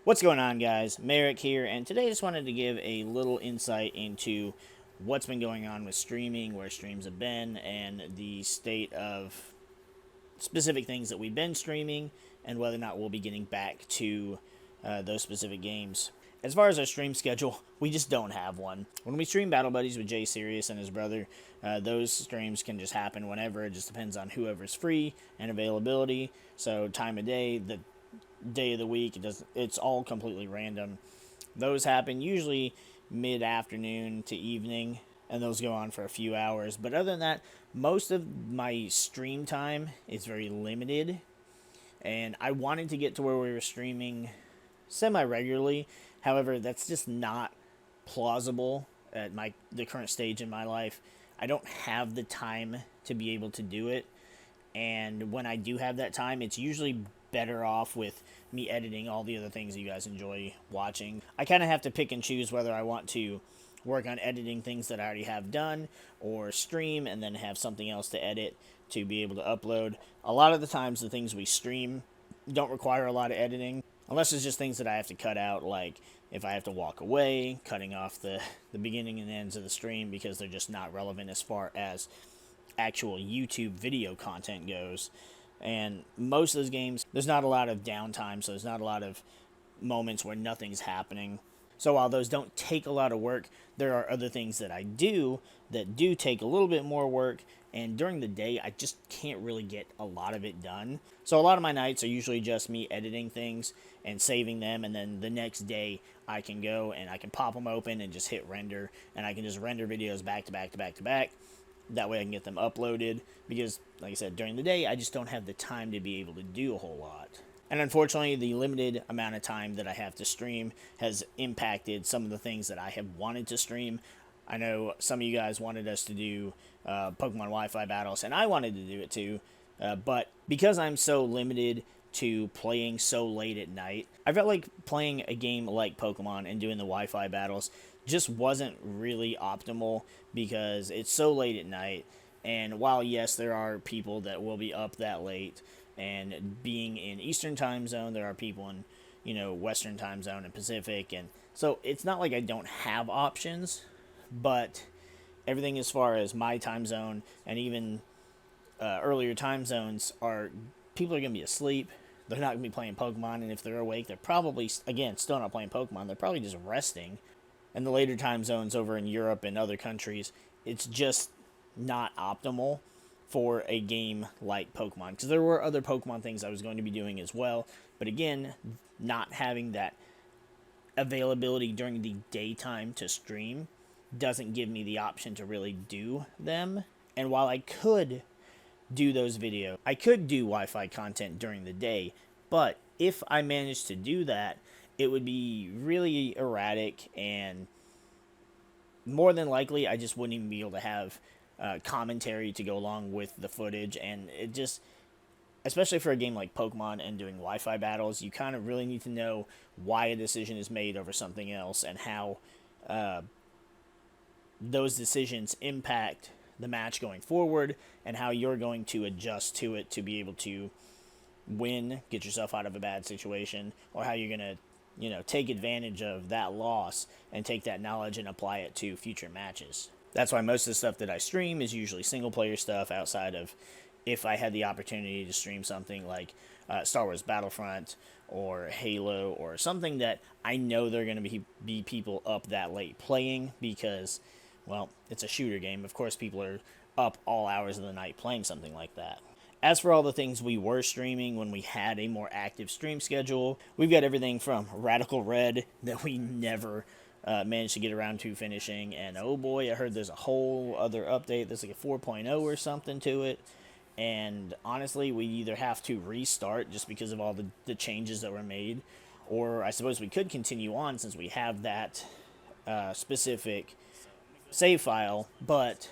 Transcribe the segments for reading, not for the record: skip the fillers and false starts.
What's going on, guys? Marik here, and today I just wanted to give a little insight into what's been going on with streaming, where streams have been, and the state of specific things that we've been streaming, and whether or not we'll be getting back to those specific games. As far as our stream schedule, we just don't have one. When we stream Battle Buddies with Jay Sirius and his brother, those streams can just happen whenever. It just depends on whoever's free and availability. So time of day, the day of the week. It's all completely random. Those happen usually mid afternoon to evening, and those go on for a few hours. But other than that, most of my stream time is very limited. And I wanted to get to where we were streaming semi regularly. However, that's just not plausible at the current stage in my life. I don't have the time to be able to do it, and when I do have that time, it's usually better off with me editing all the other things you guys enjoy watching. I kind of have to pick and choose whether I want to work on editing things that I already have done or stream and then have something else to edit to be able to upload. A lot of the times, the things we stream don't require a lot of editing, unless it's just things that I have to cut out, like if I have to walk away, cutting off the beginning and ends of the stream because they're just not relevant as far as actual YouTube video content goes. And most of those games, there's not a lot of downtime, so there's not a lot of moments where nothing's happening. So while those don't take a lot of work, there are other things that I do that do take a little bit more work. And during the day, I just can't really get a lot of it done. So a lot of my nights are usually just me editing things and saving them. And then the next day, I can go and I can pop them open and just hit render. And I can just render videos back to back to back to back. That way I can get them uploaded because, like I said, during the day, I just don't have the time to be able to do a whole lot. And unfortunately, the limited amount of time that I have to stream has impacted some of the things that I have wanted to stream. I know some of you guys wanted us to do Pokemon Wi-Fi battles, and I wanted to do it too. But because I'm so limited to playing so late at night, I felt like playing a game like Pokemon and doing the Wi-Fi battles just wasn't really optimal because it's so late at night. And while, yes, there are people that will be up that late, and being in Eastern time zone, there are people in, Western time zone and Pacific. And so it's not like I don't have options, but everything as far as my time zone and even earlier time zones are, people are going to be asleep. They're not going to be playing Pokemon, and if they're awake, they're probably, again, still not playing Pokemon. They're probably just resting. And the later time zones over in Europe and other countries, it's just not optimal for a game like Pokemon. Because there were other Pokemon things I was going to be doing as well. But again, not having that availability during the daytime to stream doesn't give me the option to really do them. And while I could do those videos, I could do Wi-Fi content during the day. But if I managed to do that, it would be really erratic, and more than likely, I just wouldn't even be able to have commentary to go along with the footage. And it just, especially for a game like Pokemon and doing Wi-Fi battles, you kind of really need to know why a decision is made over something else and how those decisions impact the match going forward and how you're going to adjust to it to be able to win, get yourself out of a bad situation, or how you're going to take advantage of that loss and take that knowledge and apply it to future matches. That's why most of the stuff that I stream is usually single player stuff, outside of if I had the opportunity to stream something like Star Wars Battlefront or Halo or something that I know they're going to be people up that late playing because, well, it's a shooter game. Of course, people are up all hours of the night playing something like that. As for all the things we were streaming when we had a more active stream schedule, we've got everything from Radical Red that we never managed to get around to finishing, and oh boy, I heard there's a whole other update. There's like a 4.0 or something to it, and honestly, we either have to restart just because of all the changes that were made, or I suppose we could continue on since we have that specific save file, but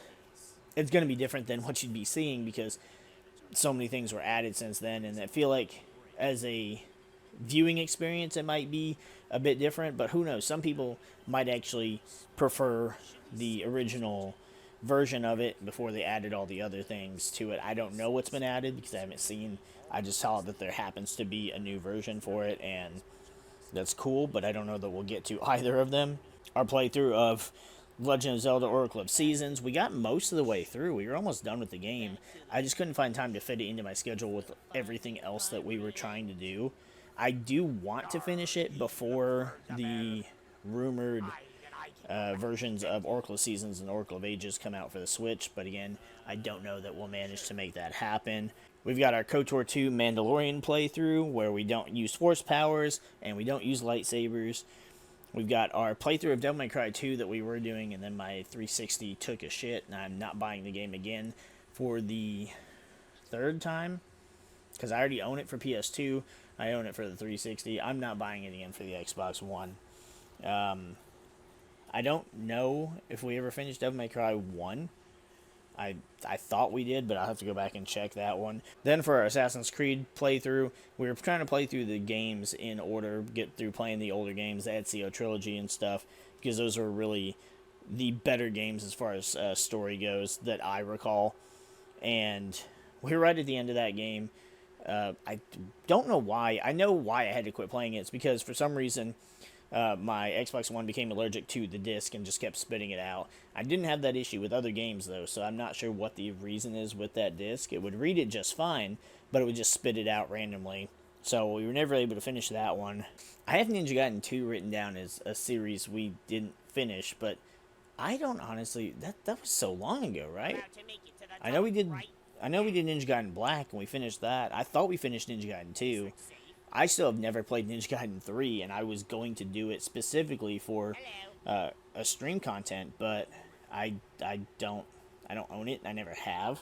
it's going to be different than what you'd be seeing because so many things were added since then, and I feel like as a viewing experience it might be a bit different, but who knows, some people might actually prefer the original version of it before they added all the other things to it. I don't know what's been added because I haven't seen. I just saw that there happens to be a new version for it, and That's cool, but I don't know that we'll get to either of them. Our playthrough of Legend of Zelda Oracle of Seasons, we got most of the way through. We were almost done with the game. I just couldn't find time to fit it into my schedule with everything else that we were trying to do. I do want to finish it before the rumored versions of Oracle of Seasons and Oracle of Ages come out for the Switch, but again, I don't know that we'll manage to make that happen. We've got our KOTOR 2 Mandalorian playthrough, where we don't use force powers and we don't use lightsabers. We've got our playthrough of Devil May Cry 2 that we were doing, and then my 360 took a shit, and I'm not buying the game again for the third time, because I already own it for PS2, I own it for the 360, I'm not buying it again for the Xbox One. I don't know if we ever finished Devil May Cry 1. I thought we did, but I'll have to go back and check that one. Then for our Assassin's Creed playthrough, we were trying to play through the games in order, get through playing the older games, the Ezio trilogy and stuff, because those are really the better games as far as story goes that I recall. And we were right at the end of that game. I don't know why. I know why I had to quit playing it. It's because for some reason my Xbox One became allergic to the disc and just kept spitting it out. I didn't have that issue with other games, though, so I'm not sure what the reason is with that disc. It would read it just fine, but it would just spit it out randomly. So we were never able to finish that one. I have Ninja Gaiden 2 written down as a series we didn't finish, but I don't honestly... That was so long ago, right? I know we did Ninja Gaiden Black, and we finished that. I thought we finished Ninja Gaiden 2. I still have never played Ninja Gaiden 3, and I was going to do it specifically for a stream content, but I don't own it. I never have.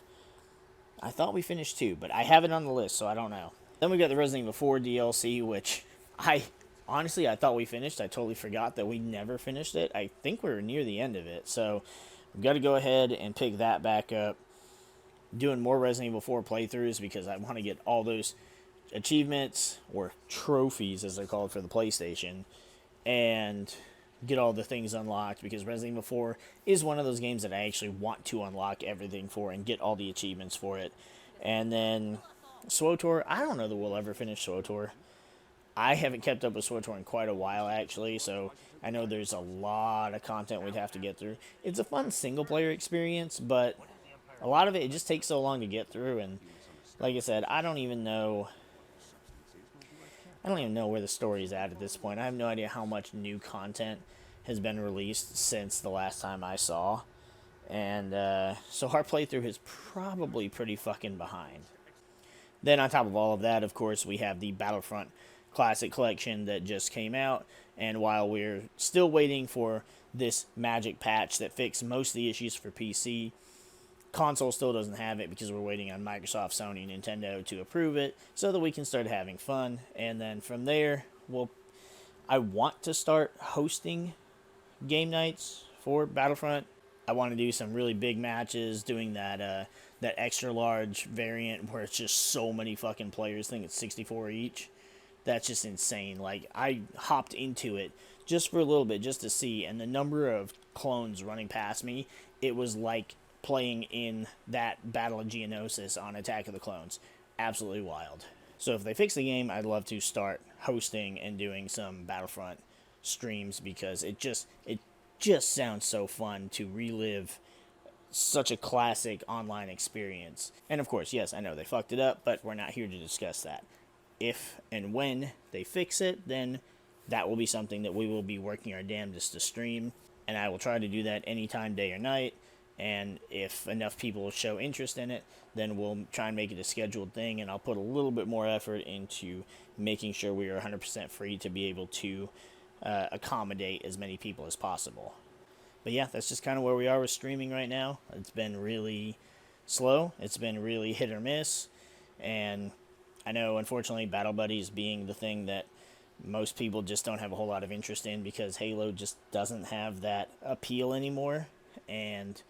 I thought we finished 2, but I have it on the list, so I don't know. Then we got the Resident Evil 4 DLC, which I thought we finished. I totally forgot that we never finished it. I think we were near the end of it, so we've got to go ahead and pick that back up. Doing more Resident Evil 4 playthroughs because I want to get all those achievements, or trophies as they're called for the PlayStation, and get all the things unlocked, because Resident Evil 4 is one of those games that I actually want to unlock everything for and get all the achievements for it. And then SWTOR, I don't know that we'll ever finish SWTOR. I haven't kept up with SWTOR in quite a while, actually, so I know there's a lot of content we'd have to get through. It's a fun single-player experience, but a lot of it just takes so long to get through, and like I said, I don't even know where the story is at this point. I have no idea how much new content has been released since the last time I saw. And so our playthrough is probably pretty fucking behind. Then on top of all of that, of course, we have the Battlefront Classic Collection that just came out. And while we're still waiting for this magic patch that fixed most of the issues for PC, console still doesn't have it because we're waiting on Microsoft, Sony, Nintendo to approve it so that we can start having fun. And then from there, I want to start hosting game nights for Battlefront. I want to do some really big matches, doing that extra large variant where it's just so many fucking players. I think it's 64 each. That's just insane. Like, I hopped into it just for a little bit just to see, and the number of clones running past me, it was like playing in that Battle of Geonosis on Attack of the Clones. Absolutely wild. So if they fix the game, I'd love to start hosting and doing some Battlefront streams, because it just sounds so fun to relive such a classic online experience. And of course, yes, I know they fucked it up, but we're not here to discuss that. If and when they fix it, then that will be something that we will be working our damnedest to stream, and I will try to do that anytime, day or night. And if enough people show interest in it, then we'll try and make it a scheduled thing, and I'll put a little bit more effort into making sure we are 100% free to be able to accommodate as many people as possible. But yeah, that's just kind of where we are with streaming right now. It's been really slow. It's been really hit or miss. And I know, unfortunately, Battle Buddies being the thing that most people just don't have a whole lot of interest in, because Halo just doesn't have that appeal anymore. And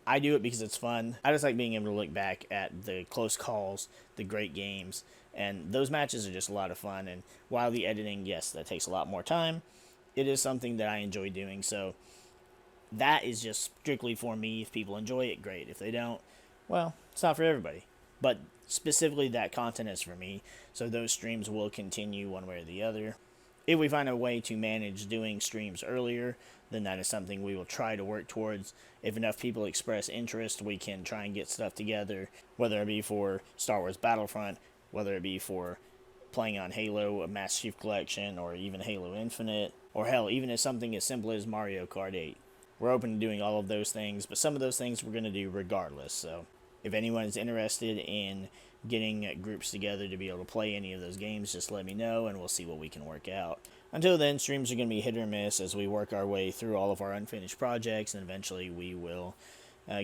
I do it because it's fun. I just like being able to look back at the close calls, the great games, and those matches are just a lot of fun. And while the editing, yes, that takes a lot more time, it is something that I enjoy doing. So that is just strictly for me. If people enjoy it, great. If they don't, well, it's not for everybody. But specifically that content is for me, so those streams will continue one way or the other. If we find a way to manage doing streams earlier, then that is something we will try to work towards. If enough people express interest, we can try and get stuff together, whether it be for Star Wars Battlefront, whether it be for playing on Halo, a Master Chief Collection, or even Halo Infinite, or hell, even as something as simple as Mario Kart 8. We're open to doing all of those things, but some of those things we're going to do regardless. So if anyone is interested in getting groups together to be able to play any of those games, just let me know and we'll see what we can work out. Until then, streams are going to be hit or miss as we work our way through all of our unfinished projects, and eventually we will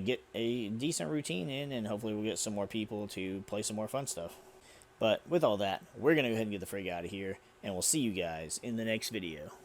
get a decent routine in, and hopefully we'll get some more people to play some more fun stuff. But with all that, we're going to go ahead and get the frig out of here, and we'll see you guys in the next video.